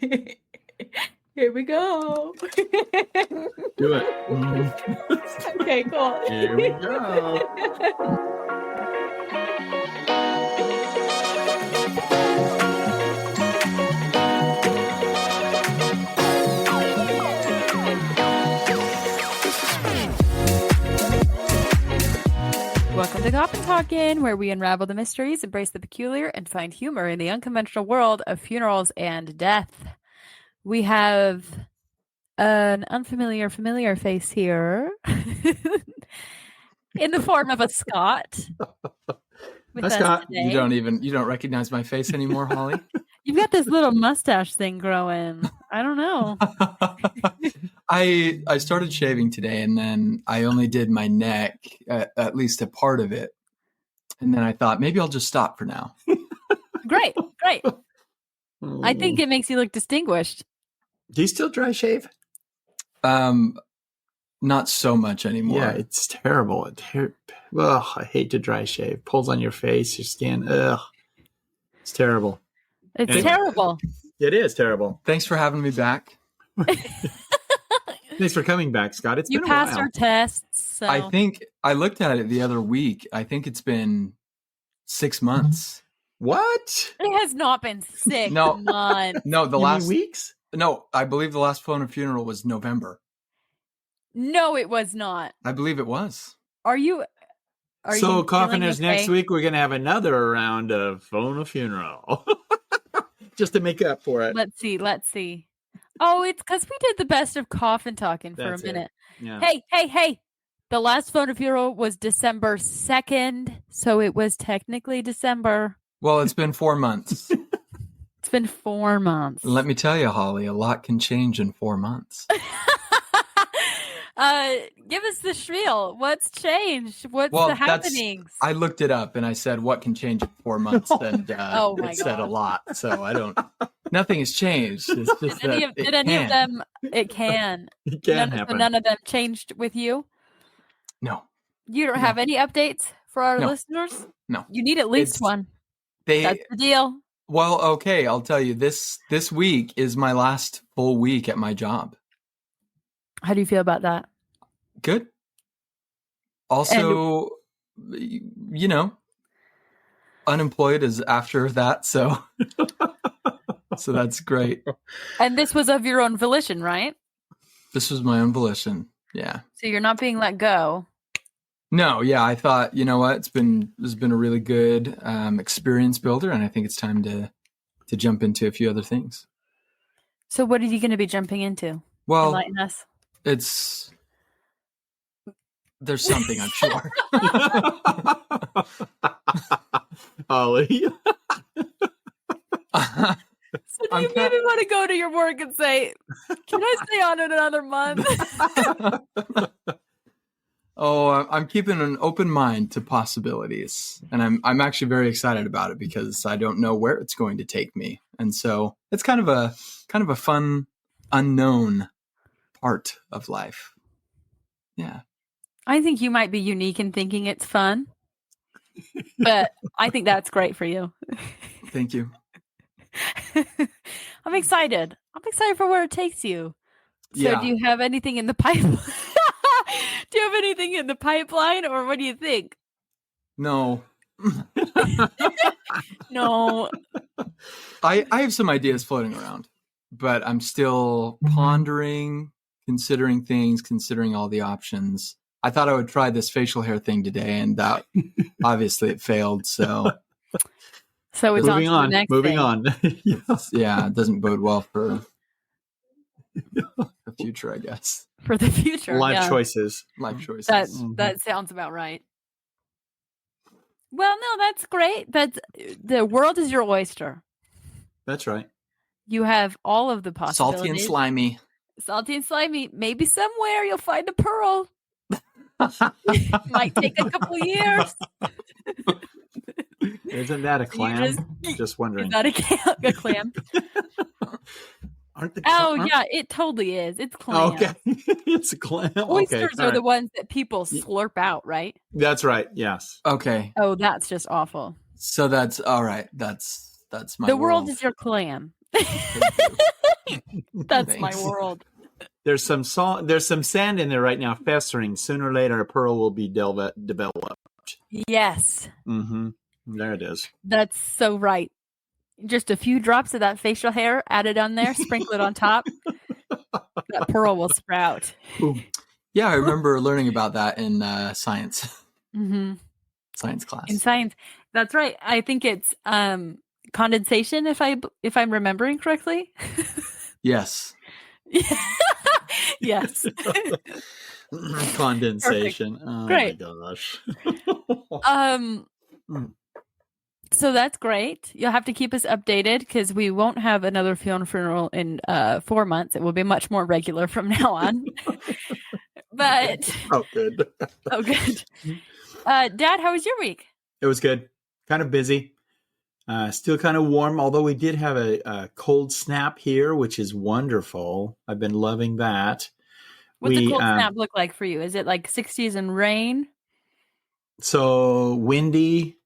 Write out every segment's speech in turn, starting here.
Here we go. Do it. Okay, cool. Here we go. Welcome to Coffin Talkin', where we unravel the mysteries, embrace the peculiar, and find humor in the unconventional world of funerals and death. We have an unfamiliar familiar face here in the form of a Scott. Hi, Scott. You don't recognize my face anymore, Holly? You've got this little mustache thing growing. I don't know. I started shaving today, and then I only did my neck, at least a part of it. And then I thought maybe I'll just stop for now. Great. I think it makes you look distinguished. Do you still dry shave? Not so much anymore. Yeah, it's terrible. I hate to dry shave. Pulls on your face, your skin. Ugh, it's terrible. It's terrible. It is terrible. Thanks for having me back. Thanks for coming back, Scott. It's been a while. You passed our tests. So. I think I looked at it the other week. I think it's been 6 months. What? It has not been 6 months. No, You mean weeks? No, I believe the last phone and funeral was November. No, it was not. I believe it was. Are you Coffiners, okay? next week we're going to have another round of phone a funeral. Just to make up for it. Let's see. Oh, it's because we did the best of Coffin Talking for That's a minute. Yeah. Hey. The last phone and funeral was December 2nd, so it was technically December. Well, it's been 4 months. It's been 4 months. Let me tell you, Holly, a lot can change in 4 months. Give us the spiel. What's changed? What's the happenings? I looked it up and I said, what can change in 4 months? And Oh my it said a God. lot. So nothing has changed. It's just Did any of them? It can. It can happen. So none of them changed with you? No. You don't have any updates for our No. listeners? No. You need at least one. That's the deal. Well, okay, I'll tell you, this week is my last full week at my job. How do you feel about that? Good. Also, unemployed is after that, so that's great. And this was of your own volition, right? This was my own volition. Yeah. So you're not being let go. No, yeah, I thought, you know what, it's been a really good experience builder, and I think it's time to jump into a few other things. So what are you going to be jumping into? Well, Enlighten us. There's something, I'm sure. Ollie. So do you maybe want to go to your work and say, can I stay on it another month? Oh, I'm keeping an open mind to possibilities, and I'm actually very excited about it because I don't know where it's going to take me, and so it's kind of a fun unknown part of life. Yeah, I think you might be unique in thinking it's fun, but I think that's great for you. Thank you. I'm excited. For where it takes you. So Yeah. do you have anything in the pipeline? Do you have anything in the pipeline, or what do you think? No, No. I have some ideas floating around, but I'm still pondering, considering things, considering all the options. I thought I would try this facial hair thing today, and that obviously it failed. So it's on to the next Moving thing. on. Yes. yeah, it doesn't bode well for the future, I guess. For the future. Life yeah. choices. Life choices. That sounds about right. Well, no, that's great. The world is your oyster. That's right. You have all of the possibilities. Salty and slimy. Salty and slimy. Maybe somewhere you'll find a pearl. Might take a couple years. Isn't that a clam? Just wondering. Is that a clam? Aren't the Yeah, it totally is. It's clam. Okay. It's a clam. Oysters Okay. are the ones that people slurp out, right? That's right. Yes. Okay. Oh, that's just awful. So that's all right. That's my The world is your clam. That's my Thanks. world. There's some sand in there right now, festering. Sooner or later, a pearl will be developed. Yes, Mm-hmm. There it is. that's so right. Just a few drops of that facial hair added on there, sprinkle it on top. That pearl will sprout. Boom. Yeah, I remember learning about that in science Mm-hmm. science class. In science, that's right. I think it's condensation, if I'm remembering correctly. Yes. Yes. Condensation. Oh Great. my gosh. So that's great. You'll have to keep us updated because we won't have another Fiona funeral in 4 months. It will be much more regular from now on. But Oh, good. oh, good. Dad, how was your week? It was good. Kind of busy. Still kind of warm, although we did have a cold snap here, which is wonderful. I've been loving that. What's a cold snap look like for you? Is it like 60s and rain? So windy.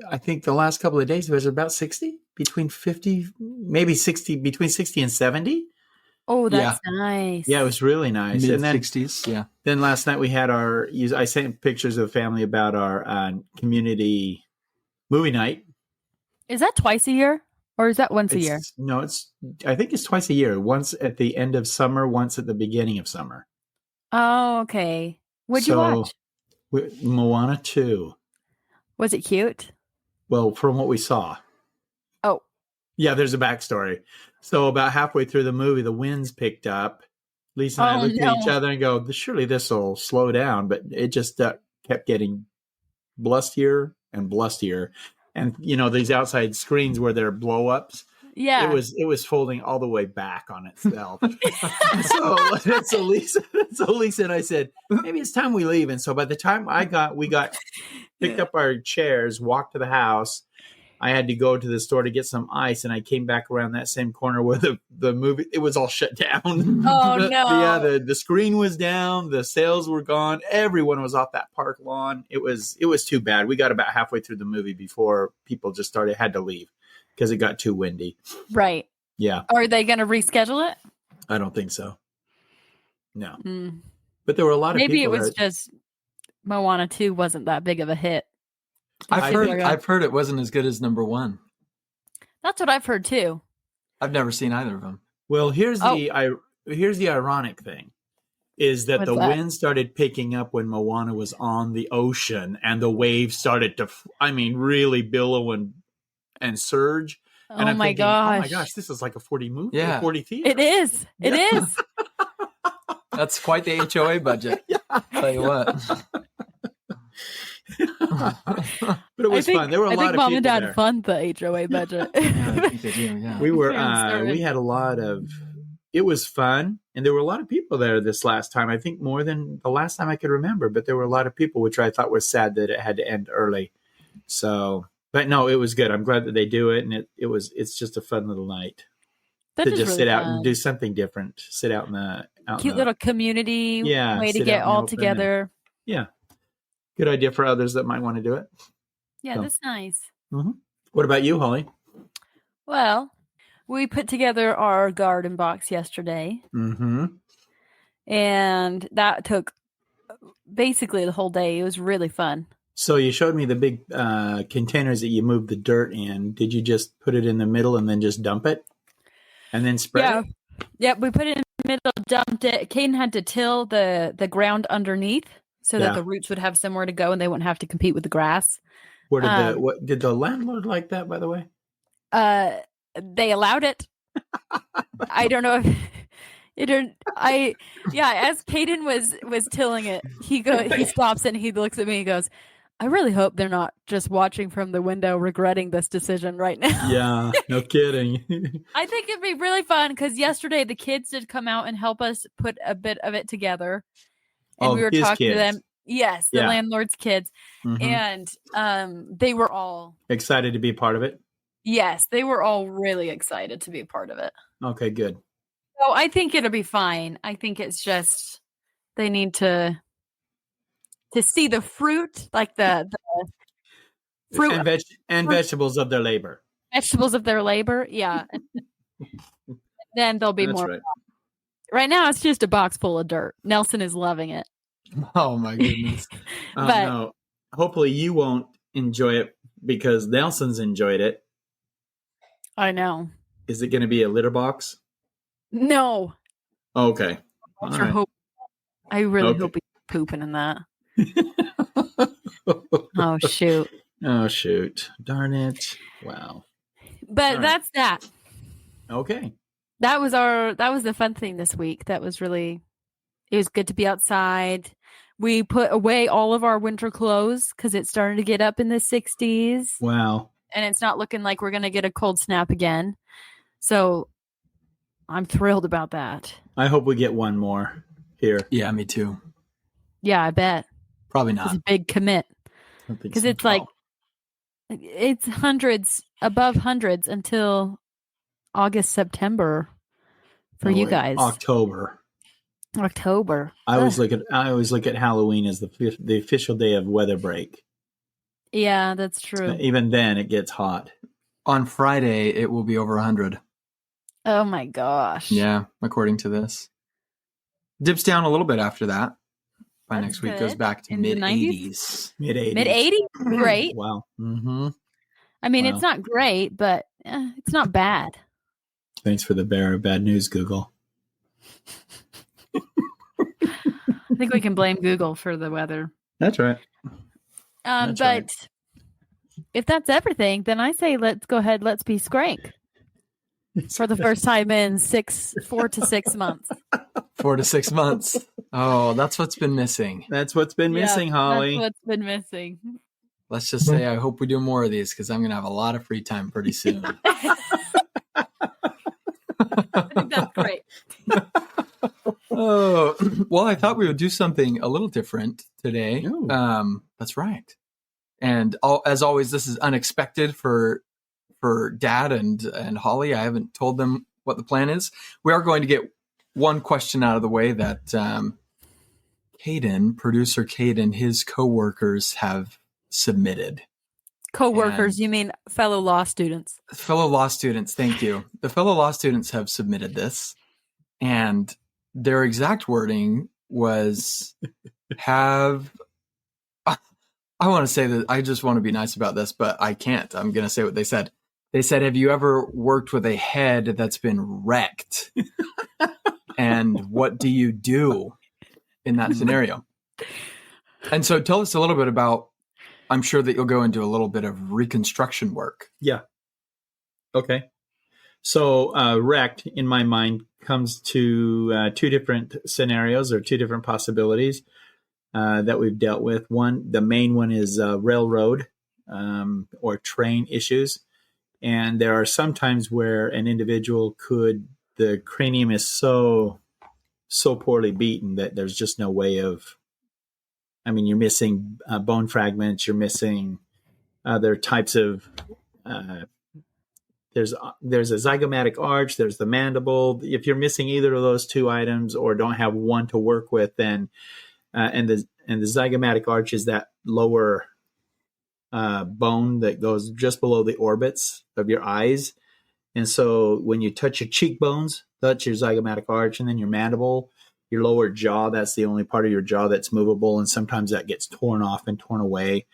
I think the last couple of days it was about 60, between 50, maybe 60, between 60 and 70. Oh, that's nice. Yeah, it was really nice. Mid-60s, yeah. Then last night we had I sent pictures of family about our community movie night. Is that twice a year or is that once a year? No, I think it's twice a year. Once at the end of summer, once at the beginning of summer. Oh, okay. What'd you watch? Moana 2. Was it cute? Well, from what we saw. Oh. Yeah, there's a backstory. So about halfway through the movie, the winds picked up. Lisa and I looked at each other and go, surely this will slow down. But it just kept getting blustier and blustier. And, these outside screens where there are blow-ups. Yeah. It was folding all the way back on itself. so Lisa and I said, maybe it's time we leave. And so by the time we picked up our chairs, walked to the house, I had to go to the store to get some ice, and I came back around that same corner where the movie, it was all shut down. Oh, no. Yeah, the screen was down, the sales were gone, everyone was off that park lawn. It was too bad. We got about halfway through the movie before people just had to leave because it got too windy. Right. Yeah. Are they going to reschedule it? I don't think so. No. But there were a lot of people. Maybe it was just Moana 2 wasn't that big of a hit. I've heard it wasn't as good as number 1. That's what I've heard too. I've never seen either of them. Well, here's the ironic thing is that wind started picking up when Moana was on the ocean, and the waves started to really billow and surge. And I'm thinking, gosh. Oh my gosh, this is like a 40 movie, yeah. 40 theater. It is. It is. That's quite the HOA budget. Yeah. Tell you what. But it was fun. There were a lot of people Mom and Dad there. fund the HOA budget. Yeah, I think they do, yeah. We had a lot of. It was fun, and there were a lot of people there this last time. I think more than the last time I could remember. But there were a lot of people, which I thought was sad that it had to end early. So, but no, it was good. I'm glad that they do it, and it's just a fun little night That to is just really sit out fun. and do something different. Sit out in the Cute little community way to sit get out in the all open together. Yeah. Good idea for others that might want to do it. Yeah, that's nice. Mm-hmm. What about you, Holly? Well, we put together our garden box yesterday. Mm-hmm. And that took basically the whole day. It was really fun. So you showed me the big containers that you moved the dirt in. Did you just put it in the middle and then just dump it? And then spread it? Yeah, we put it in the middle, dumped it. Caden had to till the ground underneath so that the roots would have somewhere to go and they wouldn't have to compete with the grass. What did the landlord like that, by the way? They allowed it. I don't know if as Caden was tilling it, he stops and he looks at me and goes, I really hope they're not just watching from the window regretting this decision right now. Yeah, no kidding. I think it'd be really fun because yesterday the kids did come out and help us put a bit of it together. And we were talking to them. Yes, the landlord's kids. Mm-hmm. And they were all excited to be a part of it. Yes, they were all really excited to be a part of it. Okay, good. So I think it'll be fine. I think it's just they need to see the fruit, like the fruit and vegetables of their labor. Vegetables of their labor, yeah. then there'll be That's more. right. Right now, it's just a box full of dirt. Nelson is loving it. Oh my goodness. But No, hopefully you won't enjoy it because Nelson's enjoyed it. I know. Is it going to be a litter box? No. Okay. All I sure right. hope. I really Okay. hope he's pooping in that. Oh, shoot. Oh, shoot. Darn it. Wow. But All right. that's that. Okay. That was the fun thing this week. It was good to be outside. We put away all of our winter clothes because it's starting to get up in the 60s. Wow. And it's not looking like we're going to get a cold snap again. So I'm thrilled about that. I hope we get one more here. Yeah, me too. Yeah, I bet. Probably It's not. a big commit. Because it's like, it's above hundreds until August, September for you guys. October. I always look at Halloween as the official day of weather break. Yeah, that's true. Even then, it gets hot. On Friday, it will be over 100. Oh my gosh. Yeah, according to this. Dips down a little bit after that. By That's next week, good. goes back to In the mid-80s. Mid-80s. Mid-80s? Great. Wow. Mm-hmm. I mean, Wow. it's not great, but it's not bad. Thanks for the bearer of bad news, Google. I think we can blame Google for the weather. That's right. But right. if that's everything, then I say let's go ahead. Let's be Skrank for the first time in 4 to 6 months. 4 to 6 months. Oh, that's what's been missing. That's what's been missing, Holly. That's what's been missing. Let's just say I hope we do more of these because I'm going to have a lot of free time pretty soon. I think that's great. Oh, well, I thought we would do something a little different today. Ooh. That's right. And as always, this is unexpected for Dad and Holly. I haven't told them what the plan is. We are going to get one question out of the way that producer Caden, his coworkers have submitted. Co-workers, you mean fellow law students? Fellow law students, thank you. The fellow law students have submitted this, and their exact wording was I want to say that I just want to be nice about this, but I can't. I'm going to say what they said. They said, have you ever worked with a head that's been wrecked? And what do you do in that scenario? And so tell us a little bit about, I'm sure that you'll go into a little bit of reconstruction work. Yeah. Okay. So wrecked, in my mind, comes to two different scenarios or two different possibilities that we've dealt with. The main one is railroad or train issues. And there are some times where an individual the cranium is so poorly beaten that there's just no way of, you're missing bone fragments, you're missing other types of, there's a zygomatic arch, there's the mandible. If you're missing either of those two items or don't have one to work with, then, and the zygomatic arch is that lower bone that goes just below the orbits of your eyes. And so when you touch your cheekbones, that's your zygomatic arch, and then your mandible, your lower jaw, that's the only part of your jaw that's movable. And sometimes that gets torn off and torn away.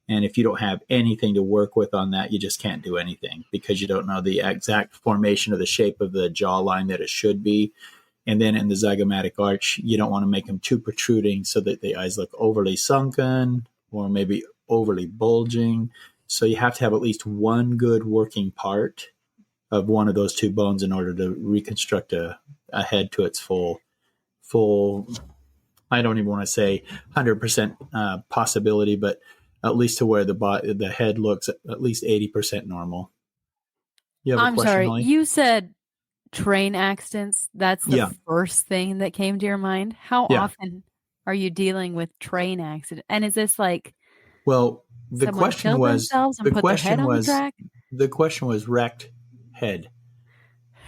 And if you don't have anything to work with on that, you just can't do anything because you don't know the exact formation of the shape of the jawline that it should be. And then in the zygomatic arch, you don't want to make them too protruding so that the eyes look overly sunken or maybe overly bulging. So you have to have at least one good working part of one of those two bones in order to reconstruct a head to its full, I don't even want to say 100% possibility, but at least to where the head looks at least 80% normal. You have a I'm question, sorry. Holly? You said train accidents. That's the first thing that came to your mind. How often are you dealing with train accident? And is this like, well, the question was wrecked head.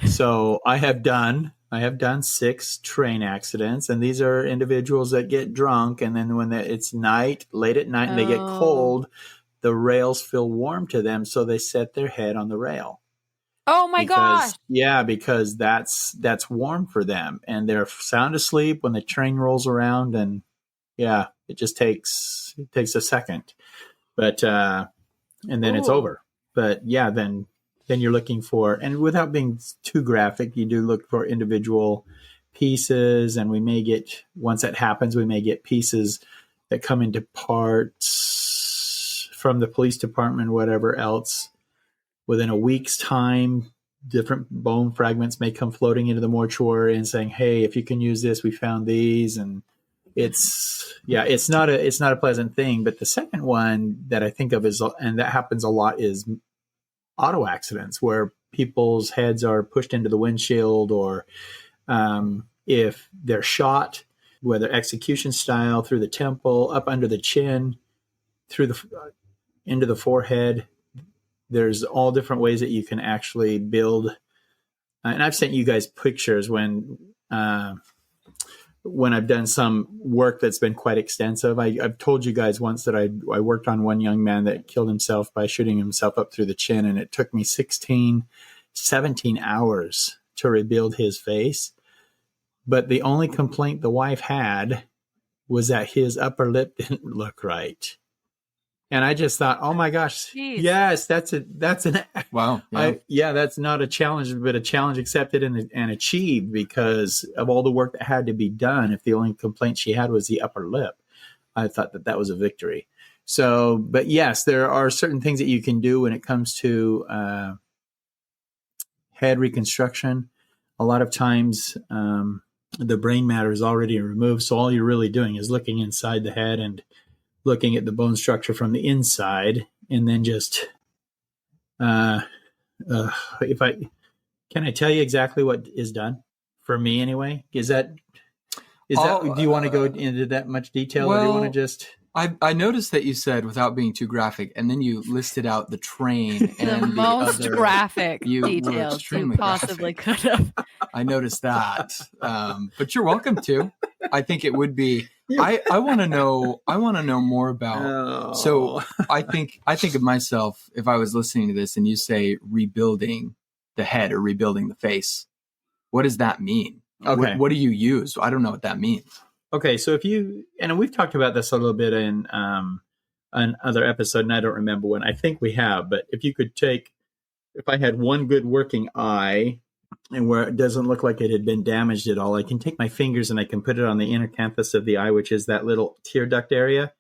So I have done 6 train accidents, and these are individuals that get drunk, and then when it's late at night, and they get cold, the rails feel warm to them, so they set their head on the rail. Oh my gosh. Because that's warm for them, and they're sound asleep when the train rolls around, and it just takes a second, but and then it's Ooh. over. But then you're looking for, and without being too graphic, you do look for individual pieces, and once that happens, we may get pieces that come into parts from the police department, whatever else. Within a week's time, different bone fragments may come floating into the mortuary and saying, "Hey, if you can use this, we found these." And it's not a pleasant thing. But the second one that I think of and that happens a lot, is auto accidents where people's heads are pushed into the windshield, or if they're shot, whether execution style, through the temple, up under the chin, through into the forehead. There's all different ways that you can actually build. And I've sent you guys pictures when I've done some work that's been quite extensive. I've told you guys once that I worked on one young man that killed himself by shooting himself up through the chin, and it took me 17 hours to rebuild his face. But the only complaint the wife had was that his upper lip didn't look right. And I just thought, oh my gosh, Jeez. yes, that's an Wow. that's not a challenge, but a challenge accepted and achieved because of all the work that had to be done. If the only complaint she had was the upper lip, I thought that was a victory. So, but yes, there are certain things that you can do when it comes to head reconstruction. A lot of times, the brain matter is already removed, so all you're really doing is looking inside the head and looking at the bone structure from the inside, and then just can I tell you exactly what is done for me anyway? Do you want to go into that much detail, or do you want to just? I noticed that you said, without being too graphic, and then you listed out the train and The most graphic details you possibly could have. I noticed that, but you're welcome to. I think it would be. I want to know. I want to know more about. Oh. So I think of myself, if I was listening to this and you say rebuilding the head or rebuilding the face, what does that mean? Okay. What do you use? I don't know what that means. Okay, so and we've talked about this a little bit in another episode, and I don't remember when. I think we have, but if I had one good working eye, and where it doesn't look like it had been damaged at all, I can take my fingers and I can put it on the inner canthus of the eye, which is that little tear duct area,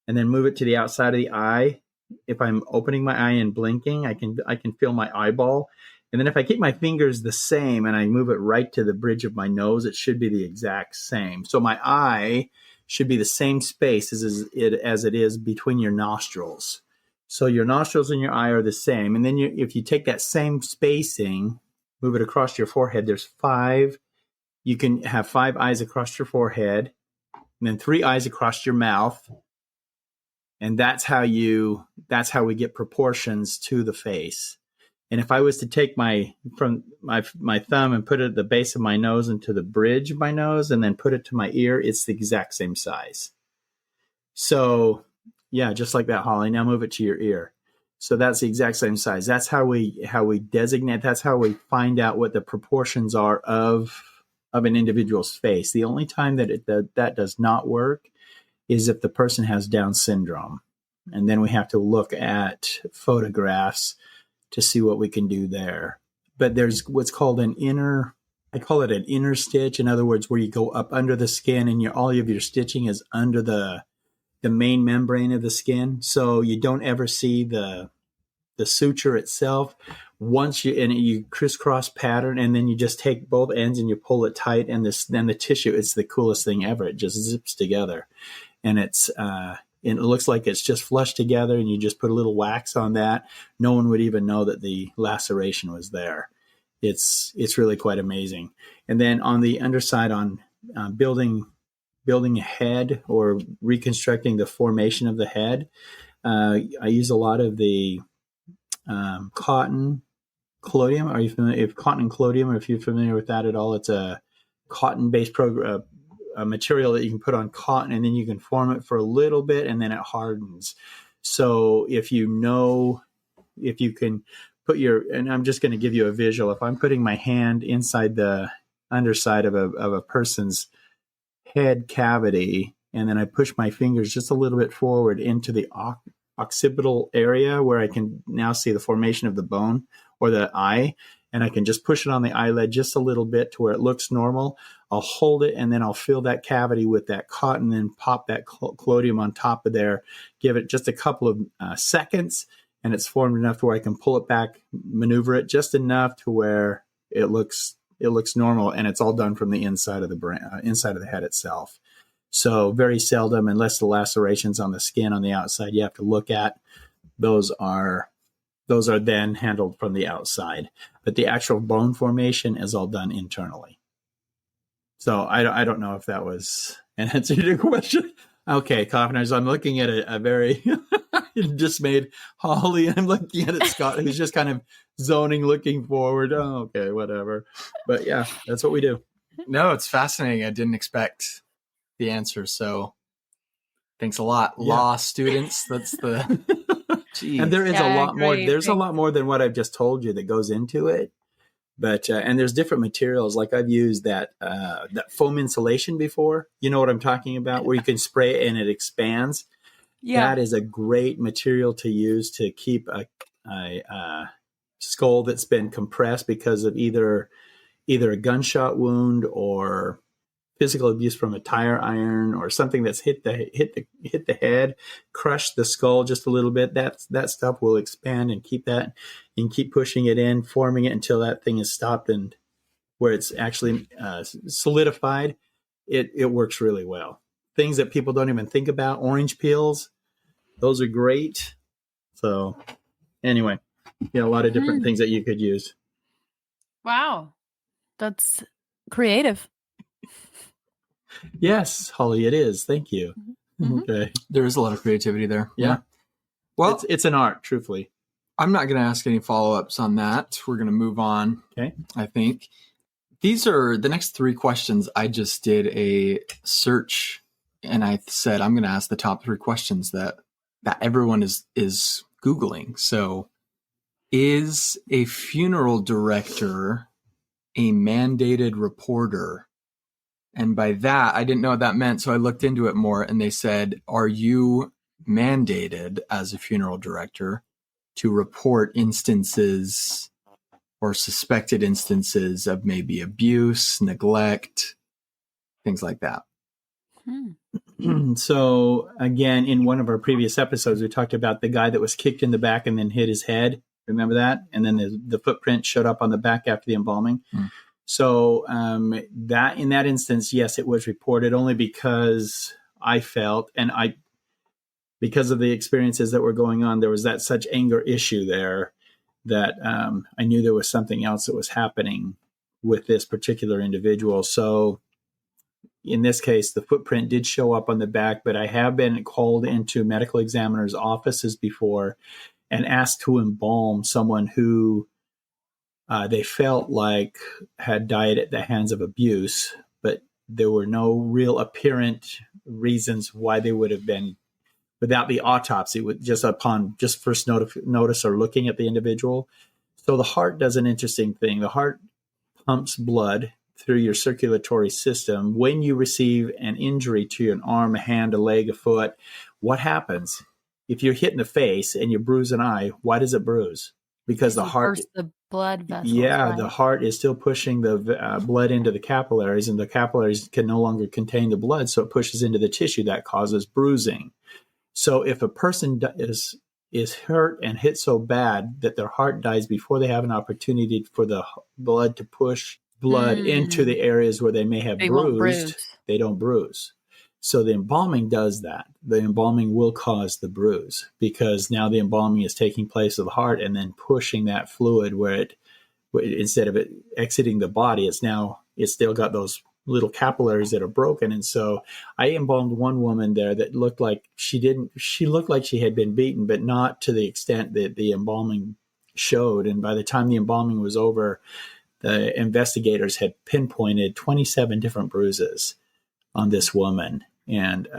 and then move it to the outside of the eye. If I'm opening my eye and blinking, I can feel my eyeball. And then if I keep my fingers the same and I move it right to the bridge of my nose, it should be the exact same. So my eye should be the same space as it is between your nostrils. So your nostrils and your eye are the same. And then if you take that same spacing, move it across your forehead, there's 5. You can have 5 eyes across your forehead, and then 3 eyes across your mouth. And that's how we get proportions to the face. And if I was to take my thumb and put it at the base of my nose and to the bridge of my nose and then put it to my ear, it's the exact same size. So yeah, just like that, Holly. Now move it to your ear. So that's the exact same size. That's how we designate. That's how we find out what the proportions are of an individual's face. The only time that does not work is if the person has Down syndrome. And then we have to look at photographs to see what we can do there. But there's what's called I call it an inner stitch. In other words, where you go up under the skin and all of your stitching is under the main membrane of the skin. So you don't ever see the suture itself. Once you crisscross pattern, and then you just take both ends and you pull it tight, and then the tissue, it's the coolest thing ever. It just zips together, and it looks like it's just flushed together, and you just put a little wax on that. No one would even know that the laceration was there. It's really quite amazing. And then on the underside, on building a head or reconstructing the formation of the head, I use a lot of the cotton collodium. Are you familiar with cotton and collodium, or if you're familiar with that at all? It's a cotton-based a material that you can put on cotton, and then you can form it for a little bit, and then it hardens. So if you can and I'm just going to give you a visual. If I'm putting my hand inside the underside of a person's head cavity, and then I push my fingers just a little bit forward into the occipital area where I can now see the formation of the bone or the eye, and I can just push it on the eyelid just a little bit to where it looks normal. I'll hold it, and then I'll fill that cavity with that cotton, and pop that collodium on top of there, give it just a couple of seconds, and it's formed enough to where I can pull it back, maneuver it just enough to where it looks normal, and it's all done from the inside of the brain, inside of the head itself. So very seldom, unless the lacerations on the skin on the outside you have to look at, those are then handled from the outside. But the actual bone formation is all done internally. So I don't know if that was an answer to your question. Okay, coffiners, I'm looking at a very dismayed Holly. I'm looking at it, Scott, who's just kind of zoning, looking forward. Oh, okay, whatever. But yeah, that's what we do. No, it's fascinating. I didn't expect the answer. So thanks a lot. Yeah. Law students. That's the And there is a lot more. There's a lot more than what I've just told you that goes into it. But and there's different materials. Like I've used that foam insulation before. You know what I'm talking about, where you can spray it and it expands. Yeah, that is a great material to use to keep a skull that's been compressed because of either a gunshot wound or physical abuse from a tire iron or something that's hit the head, crushed the skull just a little bit. That stuff will expand and keep that, and keep pushing it in, forming it until that thing is stopped and where it's actually solidified. It works really well. Things that people don't even think about, orange peels, those are great. So anyway, a lot of different things that you could use. Wow, that's creative. Yes, Holly, it is. Thank you. Mm-hmm. Okay. There is a lot of creativity there. Yeah. Well, it's an art, truthfully. I'm not going to ask any follow-ups on that. We're going to move on. Okay. I think these are the next 3 questions. I just did a search and I said, I'm going to ask the top 3 questions that everyone is Googling. So is a funeral director a mandated reporter? And by that, I didn't know what that meant. So I looked into it more and they said, are you mandated as a funeral director to report instances or suspected instances of maybe abuse, neglect, things like that? So again, in one of our previous episodes, we talked about the guy that was kicked in the back and then hit his head. Remember that? And then the footprint showed up on the back after the embalming. So that in that instance, yes, it was reported only because I felt, because of the experiences that were going on, there was that such anger issue there that I knew there was something else that was happening with this particular individual. So in this case, the footprint did show up on the back, but I have been called into medical examiners' offices before and asked to embalm someone who they felt like had died at the hands of abuse, but there were no real apparent reasons why they would have been without the autopsy, just first notice or looking at the individual. So the heart does an interesting thing. The heart pumps blood through your circulatory system. When you receive an injury to an arm, a hand, a leg, a foot, what happens? If you're hit in the face and you bruise an eye, why does it bruise? Because the heart burst the blood vessels. Yeah, right? The heart is still pushing the blood into the capillaries, and the capillaries can no longer contain the blood, so it pushes into the tissue. That causes bruising. So if a person is hurt and hit so bad that their heart dies before they have an opportunity for the blood to push blood into the areas where they may have bruised, they don't bruise. So the embalming does that. The embalming will cause the bruise because now the embalming is taking place of the heart and then pushing that fluid where instead of it exiting the body, it's still got those little capillaries that are broken. And so I embalmed one woman there that looked like she looked like she had been beaten, but not to the extent that the embalming showed. And by the time the embalming was over, the investigators had pinpointed 27 different bruises on this woman. And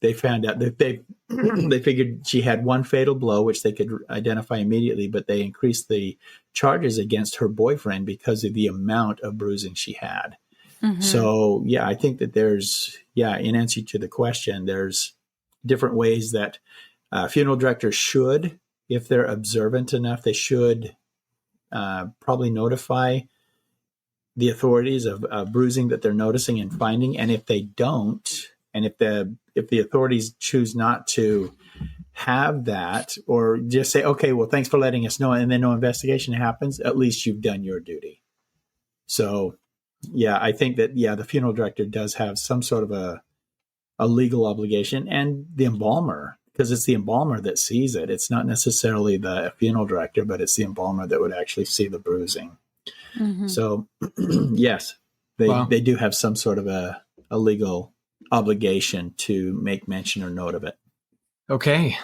they found out that they figured she had one fatal blow, which they could identify immediately, but they increased the charges against her boyfriend because of the amount of bruising she had. Mhm. So, yeah, I think that in answer to the question, there's different ways that funeral directors should, if they're observant enough, they should probably notify the authorities of bruising that they're noticing and finding. And if they don't, and if the authorities choose not to have that, or just say, okay, well, thanks for letting us know, and then no investigation happens, at least you've done your duty. So, yeah, I think that, the funeral director does have some sort of a legal obligation, and the embalmer, because it's the embalmer that sees it. It's not necessarily the funeral director, but it's the embalmer that would actually see the bruising. Mhm. So, yes, they do have some sort of a legal obligation to make mention or note of it. Okay.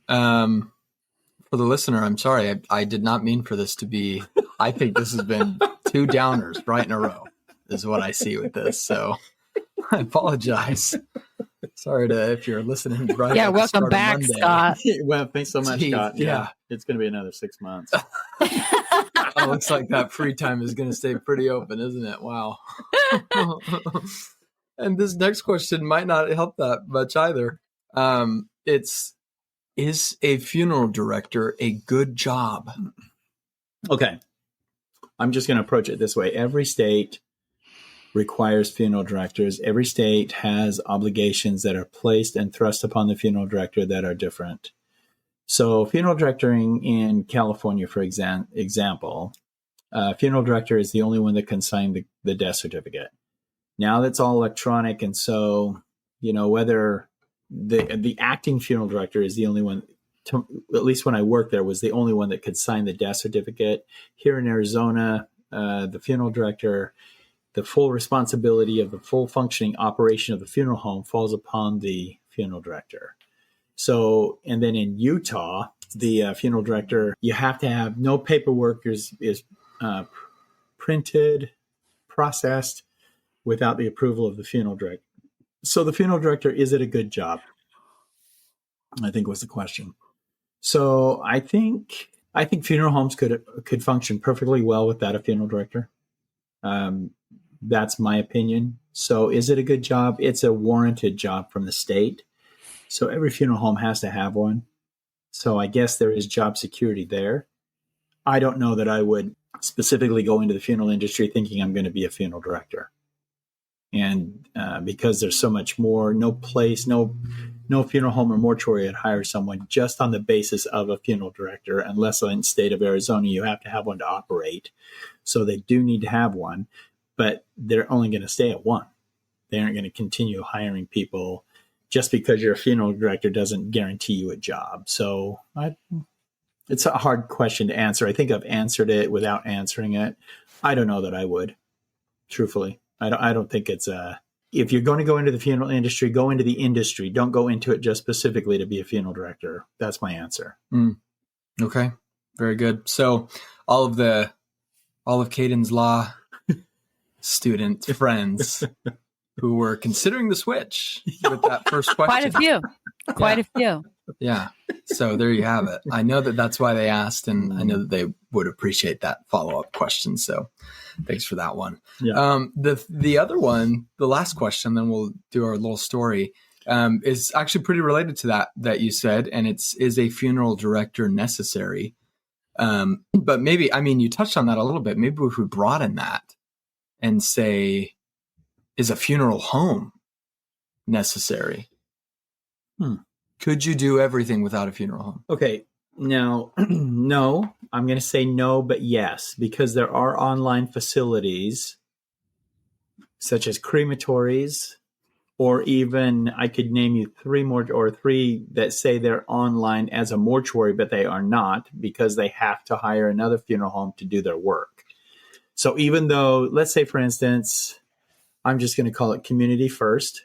For the listener, I'm sorry. I did not mean for this to be, I think this has been 2 downers right in a row is what I see with this. So I apologize. Sorry if you're listening. Right Yeah, at the welcome start of back, Monday. Scott. Well, thanks so much, Jeez, Scott. yeah. It's going to be another 6 months. It looks like that free time is going to stay pretty open, isn't it? Wow. And this next question might not help that much either. Is a funeral director a good job? Okay. I'm just going to approach it this way. Every state requires funeral directors. Every state has obligations that are placed and thrust upon the funeral director that are different. So funeral directing in California, for example, funeral director is the only one that can sign the death certificate. Now that's all electronic. And so, whether the acting funeral director is the only one, at least when I worked there, was the only one that could sign the death certificate. Here in Arizona, the funeral director, the full responsibility of the full functioning operation of the funeral home falls upon the funeral director. So, and then in Utah, the funeral director, you have to have no paperwork is printed, processed without the approval of the funeral director. So the funeral director, is it a good job? I think was the question. So I think funeral homes could function perfectly well without a funeral director. That's my opinion. So is it a good job? It's a warranted job from the state. So every funeral home has to have one. So I guess there is job security there. I don't know that I would specifically go into the funeral industry thinking I'm going to be a funeral director. And because there's so much more, no funeral home or mortuary would hire someone just on the basis of a funeral director, unless in the state of Arizona you have to have one to operate. So they do need to have one, but they're only going to stay at one. They aren't going to continue hiring people. Just because you're a funeral director doesn't guarantee you a job. So it's a hard question to answer. I think I've answered it without answering it. I don't know that I would, truthfully. I don't think it's if you're going to go into the funeral industry, go into the industry. Don't go into it just specifically to be a funeral director. That's my answer. Okay. Very good. So all of Caden's law student friends who were considering the switch with that first question. Quite a few. Yeah. So there you have it. I know that that's why they asked, and I know that they would appreciate that follow-up question. So thanks for that one. Yeah. The other one, the last question, then we'll do our little story, is actually pretty related to that you said, and is a funeral director necessary? But maybe, you touched on that a little bit. Maybe if we broaden that and say, is a funeral home necessary? Could you do everything without a funeral home? Okay. Now, no, I'm going to say no, but yes, because there are online facilities such as crematories, or even I could name you three that say they're online as a mortuary, but they are not, because they have to hire another funeral home to do their work. So even though, let's say, for instance, I'm just going to call it Community First.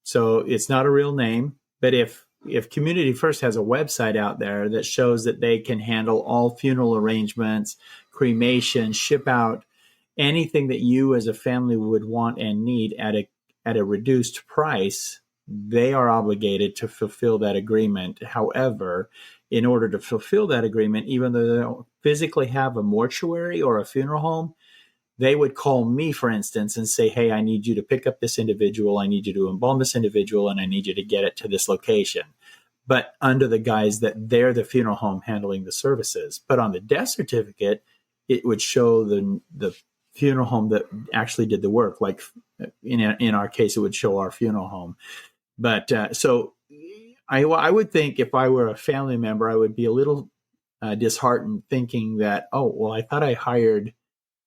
So it's not a real name, but if Community First has a website out there that shows that they can handle all funeral arrangements, cremation, ship out, anything that you as a family would want and need at a reduced price, they are obligated to fulfill that agreement. However, in order to fulfill that agreement, even though they don't physically have a mortuary or a funeral home, they would call me, for instance, and say, hey, I need you to pick up this individual. I need you to embalm this individual, and I need you to get it to this location. But under the guise that they're the funeral home handling the services. But on the death certificate, it would show the funeral home that actually did the work. Like in our case, it would show our funeral home. But so I would think if I were a family member, I would be a little disheartened thinking that, oh, well, I thought I hired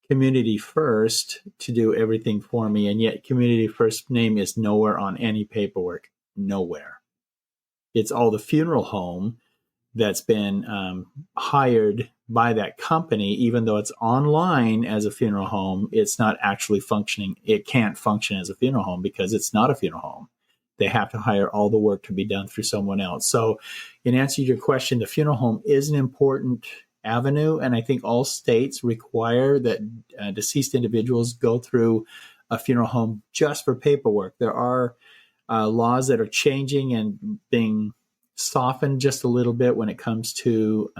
Community First to do everything for me. And yet Community First name is nowhere on any paperwork, nowhere. It's all the funeral home that's been hired by that company, even though it's online as a funeral home, it's not actually functioning. It can't function as a funeral home because it's not a funeral home. They have to hire all the work to be done through someone else. So in answer to your question, the funeral home is an important avenue. And I think all states require that deceased individuals go through a funeral home just for paperwork. There are laws that are changing and being softened just a little bit when it comes to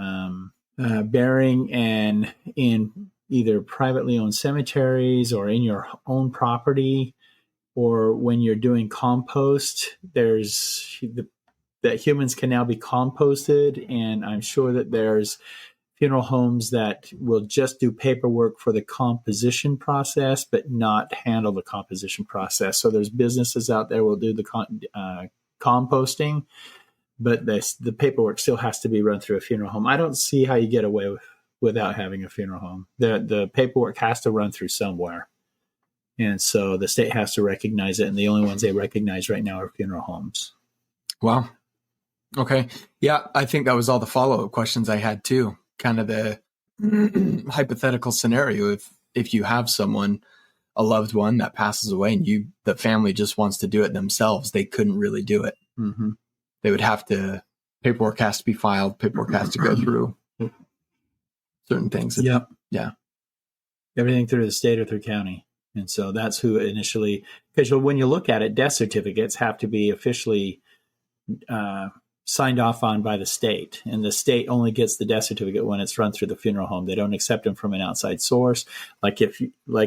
burying and in either privately owned cemeteries or in your own property, or when you're doing compost, that humans can now be composted. And I'm sure that there's funeral homes that will just do paperwork for the composition process, but not handle the composition process. So there's businesses out there will do the composting, but the paperwork still has to be run through a funeral home. I don't see how you get away without having a funeral home. The paperwork has to run through somewhere. And so the state has to recognize it. And the only ones they recognize right now are funeral homes. Wow. Okay. Yeah, I think that was all the follow-up questions I had too. Kind of the hypothetical scenario. If you have someone, a loved one that passes away and the family just wants to do it themselves, they couldn't really do it. Mm-hmm. They would have to, paperwork has to be filed, paperwork has to go through certain things. Yep. Yeah. Everything through the state or through county. And so that's who initially, because when you look at it, death certificates have to be officially signed off on by the state. And the state only gets the death certificate when it's run through the funeral home. They don't accept them from an outside source. Like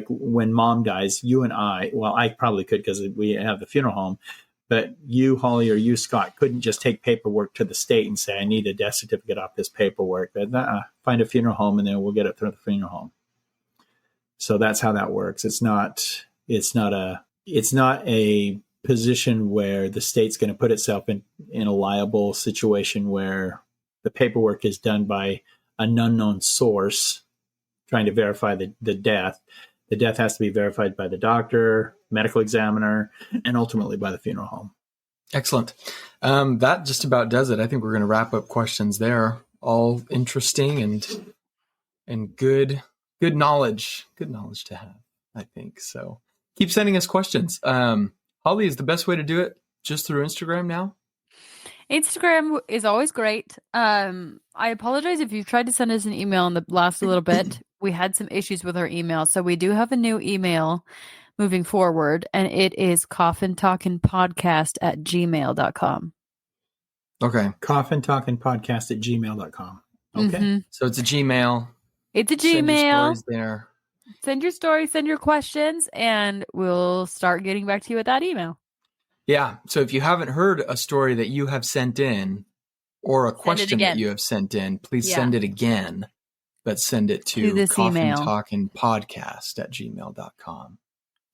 when mom dies, you and I probably could because we have the funeral home, but you, Holly, or you, Scott, couldn't just take paperwork to the state and say, I need a death certificate off this paperwork. But find a funeral home and then we'll get it through the funeral home. So that's how that works. It's not a position where the state's going to put itself in a liable situation where the paperwork is done by an unknown source trying to verify the death. The death has to be verified by the doctor, medical examiner, and ultimately by the funeral home. Excellent. That just about does it. I think we're going to wrap up questions there. All interesting and good knowledge. Good knowledge to have, I think. So keep sending us questions. Holly, is the best way to do it just through Instagram now? Instagram is always great. I apologize if you've tried to send us an email in the last little bit. We had some issues with our email. So we do have a new email moving forward, and it is coffintalkingpodcast@gmail.com. Okay. coffintalkingpodcast@gmail.com. Okay. Mm-hmm. So it's a Gmail. It's a Send your Gmail. stories there. Send your stories, send your questions, and we'll start getting back to you with that email. Yeah. So if you haven't heard a story that you have sent in or a question that you have sent in, please send it again, but send it to coffintalkingpodcast@gmail.com.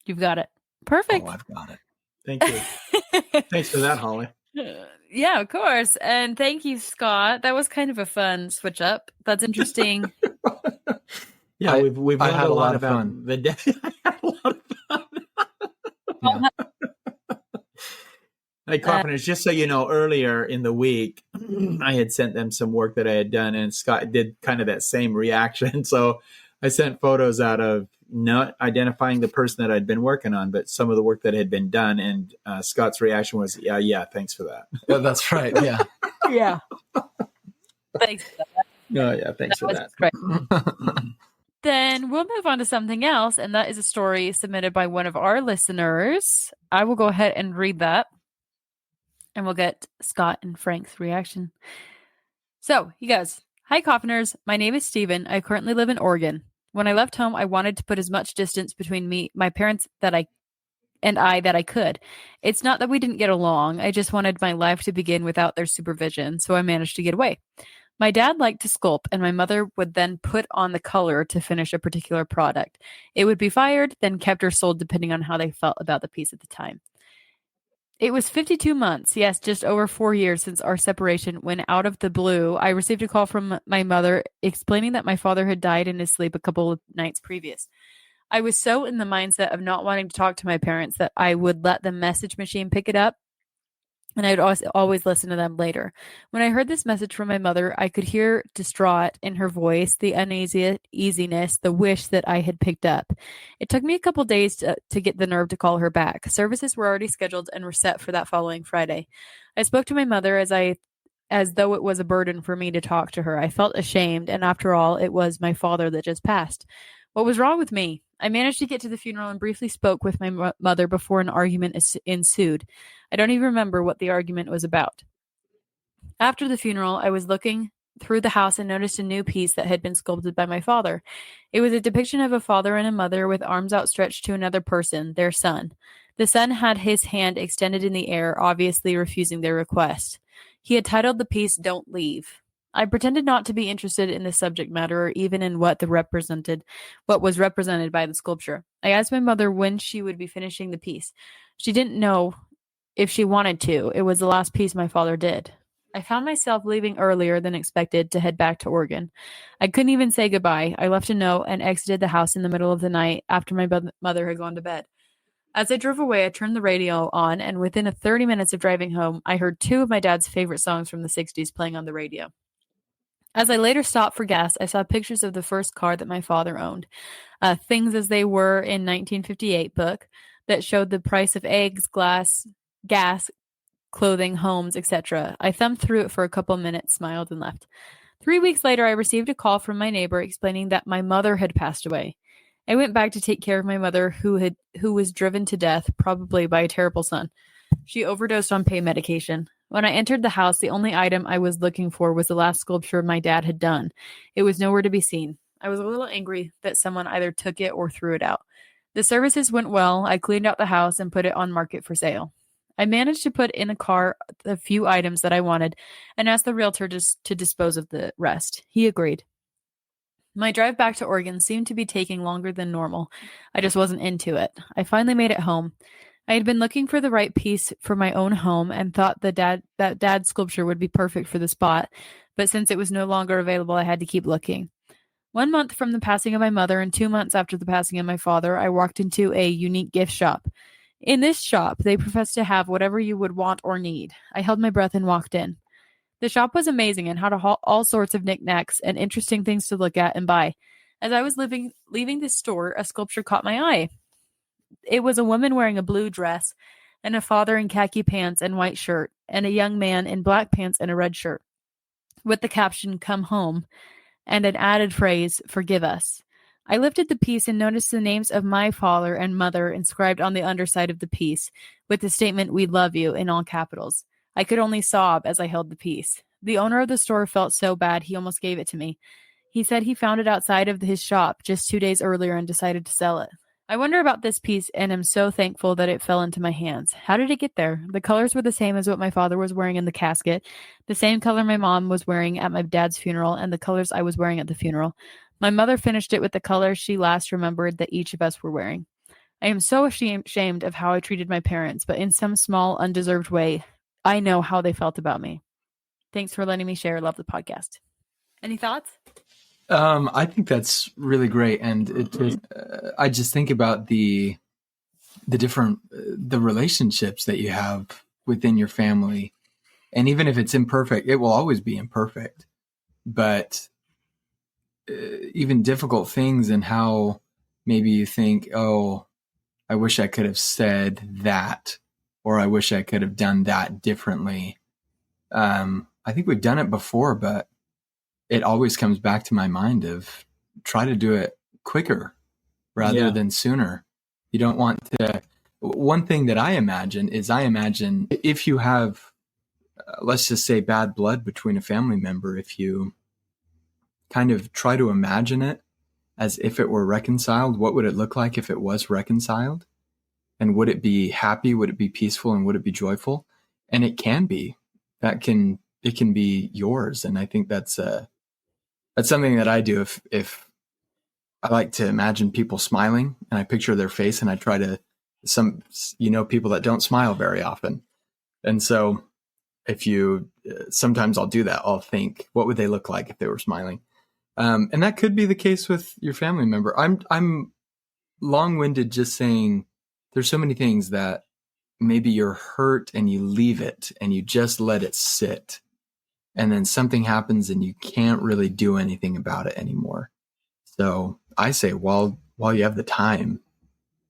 You've got it. Perfect. Oh, I've got it. Thank you. Thanks for that, Holly. Yeah, of course. And thank you, Scott. That was kind of a fun switch up. That's interesting. Yeah, we've learned had a lot of about fun. the death. I had a lot of fun. Yeah. Hey, coffiners, just so you know, earlier in the week, I had sent them some work that I had done, and Scott did kind of that same reaction. So I sent photos out of not identifying the person that I'd been working on, but some of the work that had been done. And Scott's reaction was, yeah, thanks for that. Yeah, that's right. Yeah. Yeah. Thanks for that. Oh, yeah, thanks for that. Great. Then we'll move on to something else, and that is a story submitted by one of our listeners. I will go ahead and read that. and we'll get Scott and Frank's reaction. So he goes, "Hi, coffiners. My name is Steven. I currently live in Oregon. When I left home, I wanted to put as much distance between my parents that I could. It's not that we didn't get along. I just wanted my life to begin without their supervision, so I managed to get away. My dad liked to sculpt, and my mother would then put on the color to finish a particular product. It would be fired, then kept or sold depending on how they felt about the piece at the time. It was 52 months, yes, just over 4 years since our separation, when out of the blue, I received a call from my mother explaining that my father had died in his sleep a couple of nights previous. I was so in the mindset of not wanting to talk to my parents that I would let the message machine pick it up, and I would always listen to them later. When I heard this message from my mother, I could hear distraught in her voice, the uneasiness, the wish that I had picked up. It took me a couple days to get the nerve to call her back. Services were already scheduled and were set for that following Friday. I spoke to my mother as though it was a burden for me to talk to her. I felt ashamed, and after all, it was my father that just passed. What was wrong with me? I managed to get to the funeral and briefly spoke with my mother before an argument ensued. I don't even remember what the argument was about. After the funeral, I was looking through the house and noticed a new piece that had been sculpted by my father. It was a depiction of a father and a mother with arms outstretched to another person, their son. The son had his hand extended in the air, obviously refusing their request. He had titled the piece, "Don't Leave." I pretended not to be interested in the subject matter or even in what was represented by the sculpture. I asked my mother when she would be finishing the piece. She didn't know if she wanted to. It was the last piece my father did. I found myself leaving earlier than expected to head back to Oregon. I couldn't even say goodbye. I left a note and exited the house in the middle of the night after my mother had gone to bed. As I drove away, I turned the radio on, and within 30 minutes of driving home, I heard two of my dad's favorite songs from the 60s playing on the radio. As I later stopped for gas, I saw pictures of the first car that my father owned, Things as They Were in 1958 book that showed the price of eggs, gas, clothing, homes, etc. I thumbed through it for a couple minutes, smiled, and left. 3 weeks later, I received a call from my neighbor explaining that my mother had passed away. I went back to take care of my mother, who was driven to death, probably by a terrible son. She overdosed on pain medication. When I entered the house, the only item I was looking for was the last sculpture my dad had done. It was nowhere to be seen. I was a little angry that someone either took it or threw it out. The services went well. I cleaned out the house and put it on market for sale. I managed to put in the car the few items that I wanted and asked the realtor to dispose of the rest. He agreed. My drive back to Oregon seemed to be taking longer than normal. I just wasn't into it. I finally made it home. I had been looking for the right piece for my own home and thought that dad's sculpture would be perfect for the spot, but since it was no longer available, I had to keep looking. 1 month from the passing of my mother and 2 months after the passing of my father, I walked into a unique gift shop. In this shop, they professed to have whatever you would want or need. I held my breath and walked in. The shop was amazing and had all sorts of knickknacks and interesting things to look at and buy. As I was leaving the store, a sculpture caught my eye. It was a woman wearing a blue dress and a father in khaki pants and white shirt and a young man in black pants and a red shirt with the caption, "Come home," and an added phrase, "Forgive us." I lifted the piece and noticed the names of my father and mother inscribed on the underside of the piece with the statement, "We love you," in all capitals. I could only sob as I held the piece. The owner of the store felt so bad he almost gave it to me. He said he found it outside of his shop just 2 days earlier and decided to sell it. I wonder about this piece and am so thankful that it fell into my hands. How did it get there? The colors were the same as what my father was wearing in the casket, the same color my mom was wearing at my dad's funeral, and the colors I was wearing at the funeral. My mother finished it with the colors she last remembered that each of us were wearing. I am so ashamed of how I treated my parents, but in some small, undeserved way, I know how they felt about me. Thanks for letting me share. Love the podcast. Any thoughts? I think that's really great, and I just think about the different the relationships that you have within your family, and even if it's imperfect, it will always be imperfect. But even difficult things, and how maybe you think, "Oh, I wish I could have said that," or "I wish I could have done that differently." I think we've done it before, but it always comes back to my mind of try to do it quicker rather than sooner. You don't want to. One thing that I imagine if you have let's just say bad blood between a family member, if you kind of try to imagine it as if it were reconciled, what would it look like if it was reconciled? And would it be happy? Would it be peaceful? And would it be joyful? And it can be. It can be yours. And I think that's something that I do. If I like to imagine people smiling and I picture their face, and I try to, people that don't smile very often. And so sometimes I'll do that. I'll think, what would they look like if they were smiling? And that could be the case with your family member. I'm long-winded just saying there's so many things that maybe you're hurt and you leave it and you just let it sit. And then something happens and you can't really do anything about it anymore. So I say, while you have the time,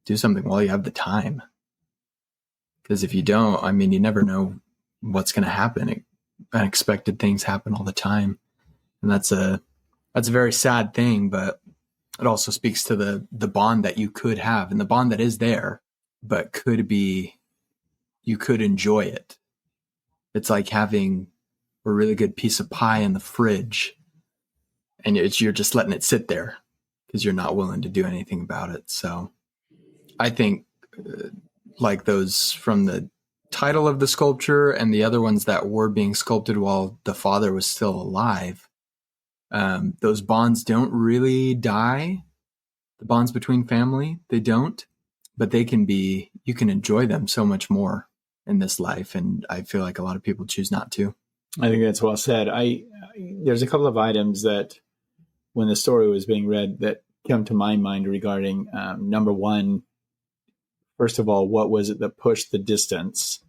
do something while you have the time. Because if you don't, I mean, you never know what's going to happen. Unexpected things happen all the time. And that's a very sad thing, but it also speaks to the bond that you could have, and the bond that is there, but you could enjoy it. It's like having a really good piece of pie in the fridge, and you're just letting it sit there because you're not willing to do anything about it. So I think like those from the title of the sculpture and the other ones that were being sculpted while the father was still alive, those bonds don't really die. The bonds between family, they don't, but you can enjoy them so much more in this life. And I feel like a lot of people choose not to. I think that's well said. There's a couple of items that when the story was being read that come to my mind regarding, number one, first of all, what was it that pushed the distance?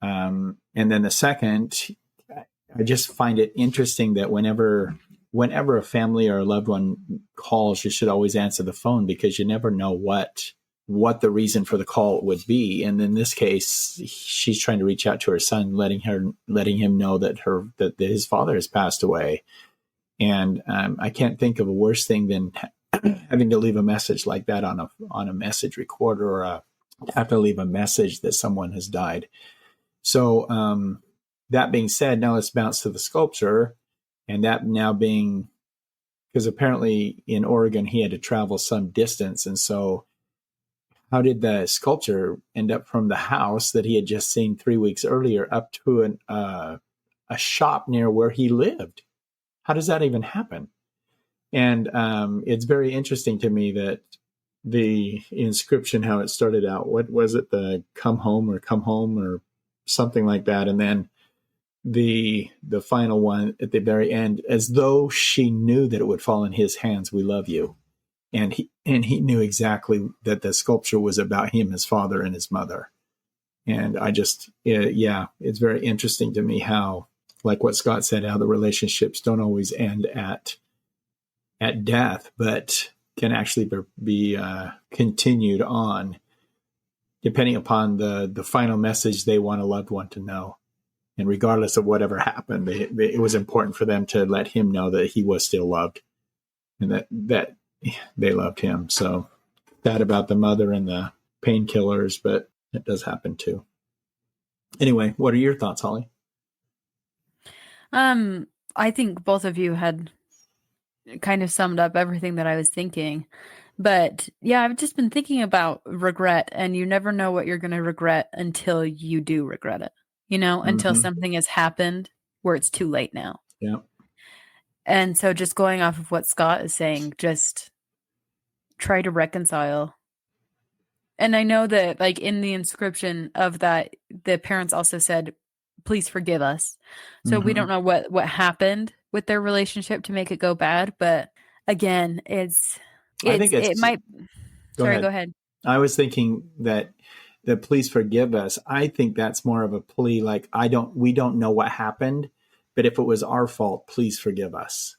And then the second, I just find it interesting that whenever a family or a loved one calls, you should always answer the phone, because you never know what the reason for the call would be. And in this case, she's trying to reach out to her son, letting him know that his father has passed away. And I can't think of a worse thing than having to leave a message like that on a message recorder, or have to leave a message that someone has died. So that being said, now let's bounce to the sculpture. And that now being, because apparently in Oregon, he had to travel some distance. And so how did the sculpture end up from the house that he had just seen 3 weeks earlier up to a shop near where he lived? How does that even happen? And it's very interesting to me that the inscription, how it started out, what was it? The come home or something like that. And then the final one at the very end, as though she knew that it would fall in his hands. We love you. And he knew exactly that the sculpture was about him, his father, and his mother. And I just, it's very interesting to me how, like what Scott said, how the relationships don't always end at death, but can actually be continued on, depending upon the final message they want a loved one to know. And regardless of whatever happened, it was important for them to let him know that he was still loved, and that they loved him. So that about the mother and the painkillers, but it does happen too. Anyway, what are your thoughts, Holly? I think both of you had kind of summed up everything that I was thinking. But yeah, I've just been thinking about regret, and you never know what you're going to regret until you do regret it, until something has happened where it's too late now. Yeah. And so just going off of what Scott is saying, just try to reconcile. And I know that like in the inscription of that, the parents also said, please forgive us. So we don't know what happened with their relationship to make it go bad. But again, go ahead. I was thinking that the please forgive us, I think that's more of a plea, like we don't know what happened, but if it was our fault, please forgive us.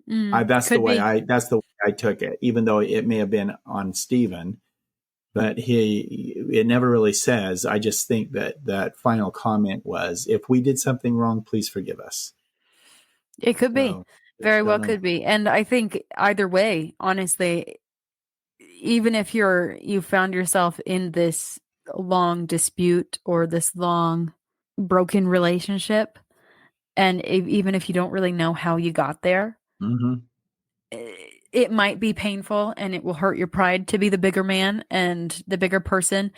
That's the way I took it, even though it may have been on Stephen, but it never really says. I just think that final comment was, if we did something wrong, please forgive us. It could be. Very well could be. And I think either way, honestly, even if you found yourself in this long dispute or this long broken relationship, and even if you don't really know how you got there, Mm-hmm. it might be painful and it will hurt your pride to be the bigger man and the bigger person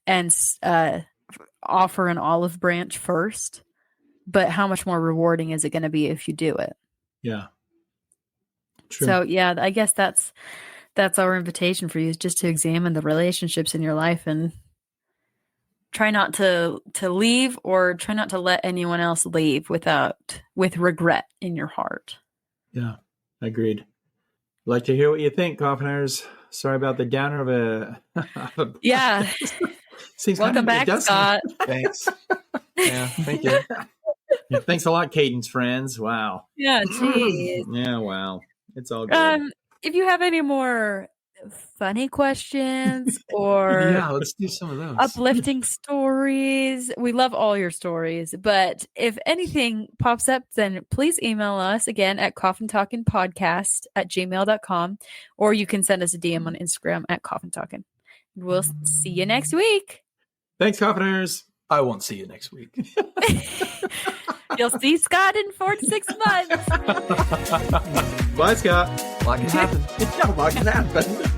and offer an olive branch first. But how much more rewarding is it going to be if you do it? Yeah. True. So yeah, I guess that's our invitation for you, is just to examine the relationships in your life and try not to leave, or try not to let anyone else leave with regret in your heart. Yeah, agreed. Like to hear what you think, coffiners. Sorry about the downer of a Yeah. Seems Welcome kind of, back, Scott. Thanks. Yeah, thank you. Yeah, thanks a lot, Caden's friends. Wow. Yeah, geez. Yeah, wow. It's all good. If you have any more funny questions or Yeah, let's do some of those. uplifting stories, we love all your stories. But if anything pops up, then please email us again at coffintalkingpodcast@gmail.com, or you can send us a DM on Instagram at coffintalking. We'll see you next week. Thanks, coffiners. I won't see you next week. You'll see Scott in 4 to 6 months. Bye, Scott. A lot can happen. Yeah, what can happen?